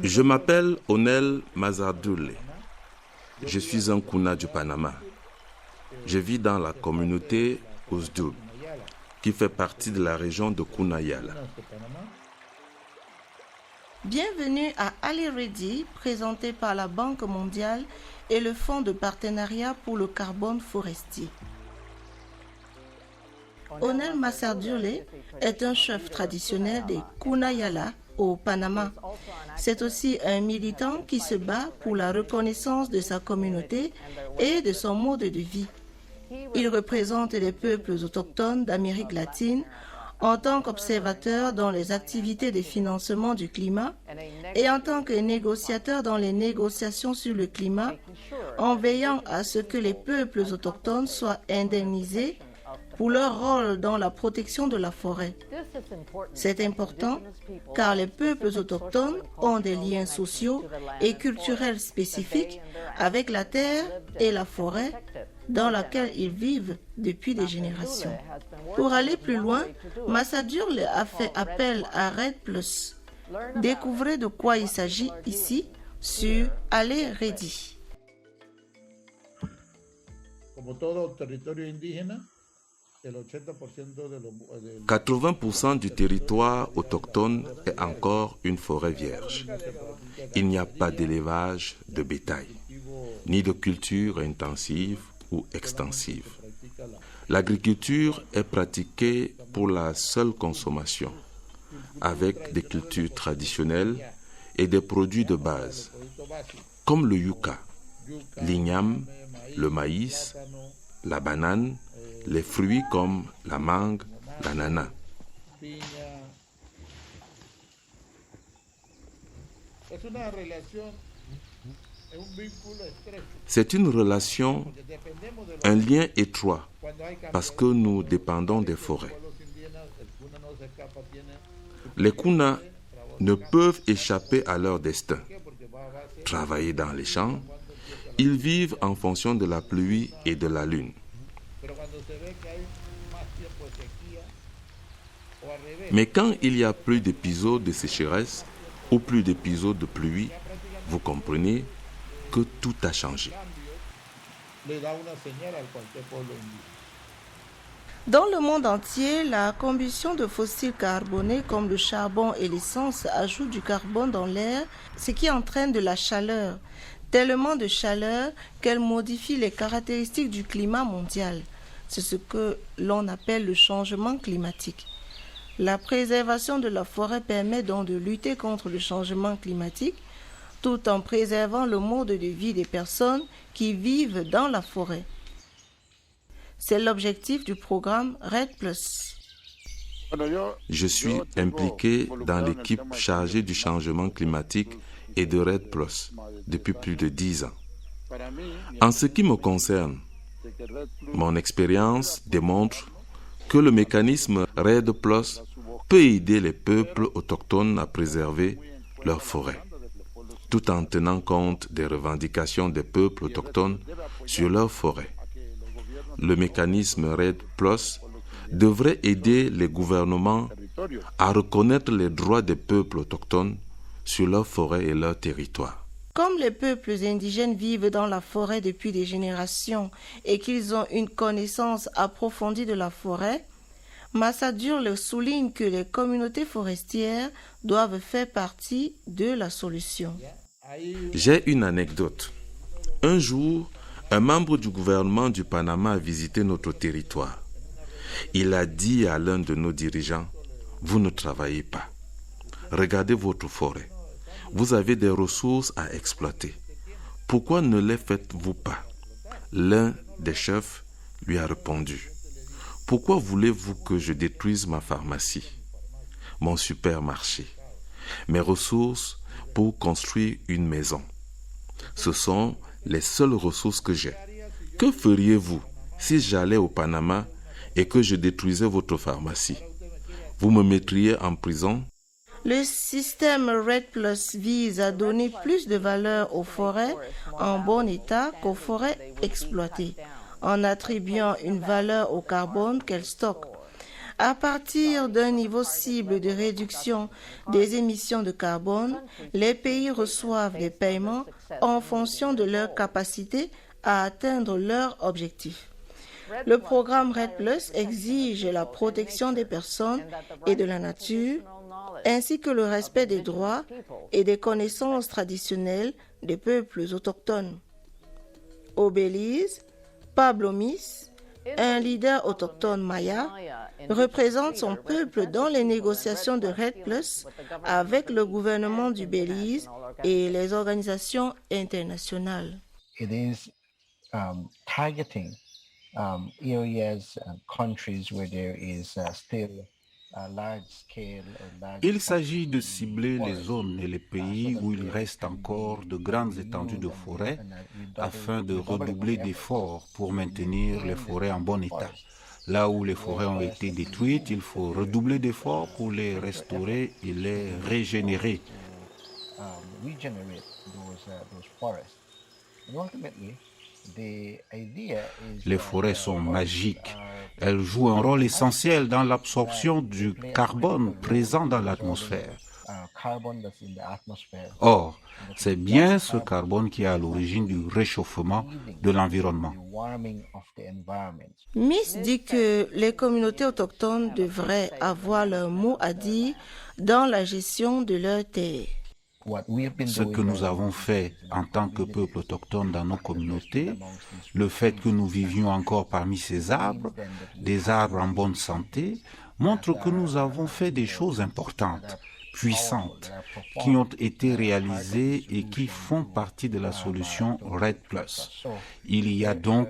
Je m'appelle Onel Mazardule. Je suis un Kuna du Panama. Je vis dans la communauté Ousdub, qui fait partie de la région de Kunayala. Bienvenue à Ali Ready, présenté par la Banque mondiale et le Fonds de partenariat pour le carbone forestier. Onel Mazardule est un chef traditionnel des Kunayala au Panama. C'est aussi un militant qui se bat pour la reconnaissance de sa communauté et de son mode de vie. Il représente les peuples autochtones d'Amérique latine en tant qu'observateur dans les activités de financement du climat et en tant que négociateur dans les négociations sur le climat, en veillant à ce que les peuples autochtones soient indemnisés pour leur rôle dans la protection de la forêt. C'est important car les peuples autochtones ont des liens sociaux et culturels spécifiques avec la terre et la forêt dans laquelle ils vivent depuis des générations. Pour aller plus loin, Mazardule a fait appel à REDD+. Découvrez de quoi il s'agit ici sur Ali Ready. 80% du territoire autochtone est encore une forêt vierge. Il n'y a pas d'élevage de bétail, ni de culture intensive ou extensive. L'agriculture est pratiquée pour la seule consommation, avec des cultures traditionnelles et des produits de base, comme le yucca, l'igname, le maïs, la banane, les fruits comme la mangue, l'ananas. C'est une relation, un lien étroit, parce que nous dépendons des forêts. Les Kuna ne peuvent échapper à leur destin. Travailler dans les champs, ils vivent en fonction de la pluie et de la lune. Mais quand il y a plus d'épisodes de sécheresse ou plus d'épisodes de pluie, vous comprenez que tout a changé. Dans le monde entier, la combustion de fossiles carbonés comme le charbon et l'essence ajoute du carbone dans l'air, ce qui entraîne de la chaleur, tellement de chaleur qu'elle modifie les caractéristiques du climat mondial. C'est ce que l'on appelle le changement climatique. La préservation de la forêt permet donc de lutter contre le changement climatique tout en préservant le mode de vie des personnes qui vivent dans la forêt. C'est l'objectif du programme REDD+. Je suis impliqué dans l'équipe chargée du changement climatique et de REDD+, depuis plus de 10 ans. En ce qui me concerne, mon expérience démontre que le mécanisme REDD+ peut aider les peuples autochtones à préserver leurs forêts, tout en tenant compte des revendications des peuples autochtones sur leurs forêts. Le mécanisme REDD+ devrait aider les gouvernements à reconnaître les droits des peuples autochtones sur leurs forêts et leurs territoires. Comme les peuples indigènes vivent dans la forêt depuis des générations et qu'ils ont une connaissance approfondie de la forêt, Mazardule souligne que les communautés forestières doivent faire partie de la solution. J'ai une anecdote. Un jour, un membre du gouvernement du Panama a visité notre territoire. Il a dit à l'un de nos dirigeants, « Vous ne travaillez pas. Regardez votre forêt. Vous avez des ressources à exploiter. Pourquoi ne les faites-vous pas ?» L'un des chefs lui a répondu, « Pourquoi voulez-vous que je détruise ma pharmacie, mon supermarché, mes ressources pour construire une maison? Ce sont les seules ressources que j'ai. Que feriez-vous si j'allais au Panama et que je détruisais votre pharmacie? Vous me mettriez en prison? » Le système REDD+ vise à donner plus de valeur aux forêts en bon état qu'aux forêts exploitées, en attribuant une valeur au carbone qu'elles stockent. À partir d'un niveau cible de réduction des émissions de carbone, les pays reçoivent des paiements en fonction de leur capacité à atteindre leurs objectifs. Le programme REDD+ exige la protection des personnes et de la nature, ainsi que le respect des droits et des connaissances traditionnelles des peuples autochtones. Au Belize, Pablo Mis, un leader autochtone maya, représente son peuple dans les négociations de REDD+ avec le gouvernement du Belize et les organisations internationales. It is targeting areas and countries where there is still a large scale or large. Il s'agit de cibler les zones et les pays où il reste encore de grandes étendues de forêt afin de redoubler d'efforts pour maintenir les forêts en bon état. Là où les forêts ont été détruites, il faut redoubler d'efforts pour les restaurer et les régénérer. Les forêts sont magiques. Elles jouent un rôle essentiel dans l'absorption du carbone présent dans l'atmosphère. Or, c'est bien ce carbone qui est à l'origine du réchauffement de l'environnement. Miss dit que les communautés autochtones devraient avoir leur mot à dire dans la gestion de leurs terres. Ce que nous avons fait en tant que peuple autochtone dans nos communautés, le fait que nous vivions encore parmi ces arbres, des arbres en bonne santé, montre que nous avons fait des choses importantes, puissantes, qui ont été réalisées et qui font partie de la solution REDD+. Il y a donc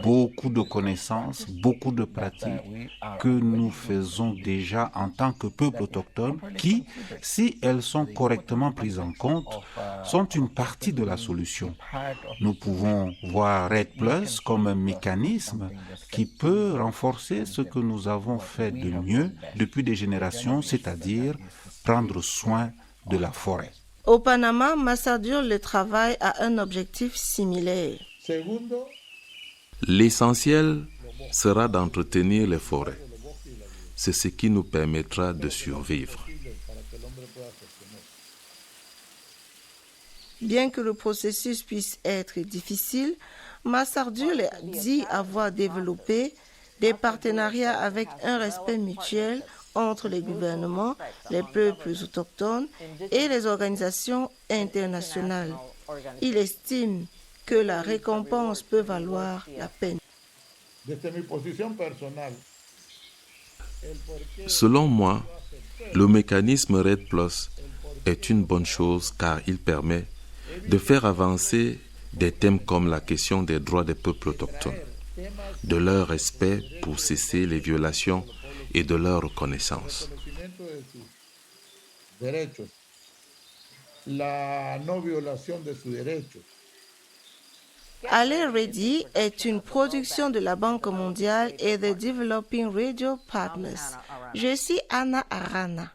beaucoup de connaissances, beaucoup de pratiques que nous faisons déjà en tant que peuple autochtone qui, si elles sont correctement prises en compte, sont une partie de la solution. Nous pouvons voir REDD+ comme un mécanisme qui peut renforcer ce que nous avons fait de mieux depuis des générations, c'est-à-dire prendre soin de la forêt. Au Panama, Massadur travaille à un objectif similaire. L'essentiel sera d'entretenir les forêts. C'est ce qui nous permettra de survivre. Bien que le processus puisse être difficile, Massadur dit avoir développé des partenariats avec un respect mutuel entre les gouvernements, les peuples autochtones et les organisations internationales. Il estime que la récompense peut valoir la peine. Selon moi, le mécanisme REDD+ est une bonne chose car il permet de faire avancer des thèmes comme la question des droits des peuples autochtones, de leur respect pour cesser les violations et de leur reconnaissance. Aller Ready est une production de la Banque mondiale et de Developing Radio Partners. Je suis Anna Arana.